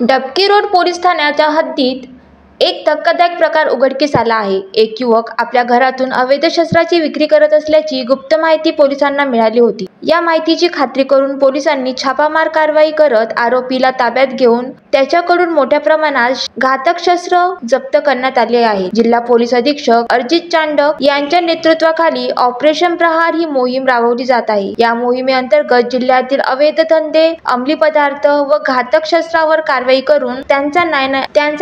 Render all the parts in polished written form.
डबकी road police ठाण्याच्या हद्दीत एक धक्कादायक प्रकार उघडकीस आला आहे. एक युवक आपल्या घरातून अवैध शस्त्राची विक्री करत असल्याची गुप्त माहिती पोलिसांना मिळाली होती. या माहितीची खात्री करून पोलिसांनी छापामार कारवाई करत आरोपीला ताब्यात घेऊन त्याच्याकडून मोठ्या प्रमाणात घातक शस्त्र जप्त करण्यात आले आहे. जिल्हा पोलीस अधीक्षक अजित चांडक यांच्या नेतृत्वाखाली ऑपरेशन प्रहार ही मोहीम राबवली जात आहे. या मोहिमेअंतर्गत जिल्ह्यातील अवैध धंदे, अंमली पदार्थ व घातक शस्त्रावर कारवाई करून त्यांचा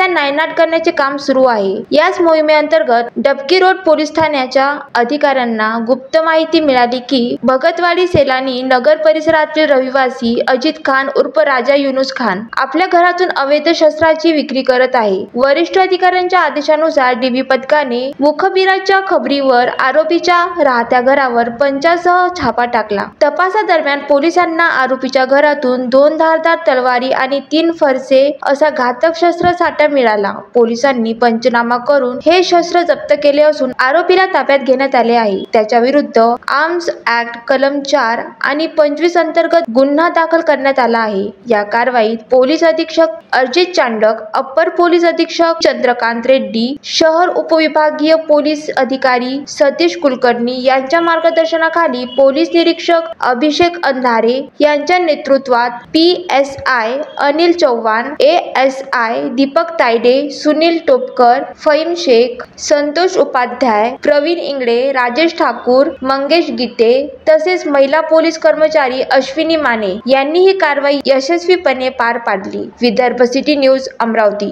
नायनाट करण्याचे काम सुरू आहे. याच मोहिमेअंतर्गत डबकी रोड पोलीस ठाण्याच्या अधिकाऱ्यांना गुप्त माहिती मिळाली की भगतवाडी सेलानी नगर परिसरातील रहिवासी अजित खान उर्फ राजा युनुस खान आपल्या घरातून अवैध शस्त्राची विक्री करत आहे. वरिष्ठ अधिकाऱ्यांच्या आदेशानुसार डीबी पथकाने मुखबिराच्या खबरीवर आरोपीच्या राहत्या घरावर पंचासह छापा टाकला. तपासादरम्यान पोलिसांना आरोपीच्या घरातून 2 धारदार तलवारी आणि 3 फरसे असा घातक शस्त्र साठा मिळाला. पोलिसांनी पंचनामा करून हे शस्त्र जप्त केले असून आरोपीला ताब्यात घेण्यात आले आहे. त्याच्या विरुद्ध आर्म्स ऍक्ट कलम 4 आणि 25 अंतर्गत गुन्हा दाखल करण्यात आला आहे. या कारवाईत पोलीस अधीक्षक अजित चांडक, अप्पर पोलीस अधीक्षक चंद्रकांत रेड्डी, शहर उपविभागीय पोलीस अधिकारी सतीश कुलकर्णी यांच्या मार्गदर्शनाखाली पोलीस निरीक्षक अभिषेक अंधारे यांच्या नेतृत्वात PSI अनिल चव्हाण, ASI दीपक तायडे, सुनील टोपकर, फहीम शेख, संतोष उपाध्याय, प्रवीण इंगळे, राजेश ठाकूर, मंगेश गीते तसेच महिला पोलीस कर्मचारी अश्विनी माने यांनी ही कारवाई यशस्वीपणे पार पाडली. Vidarbha city news, Amravati.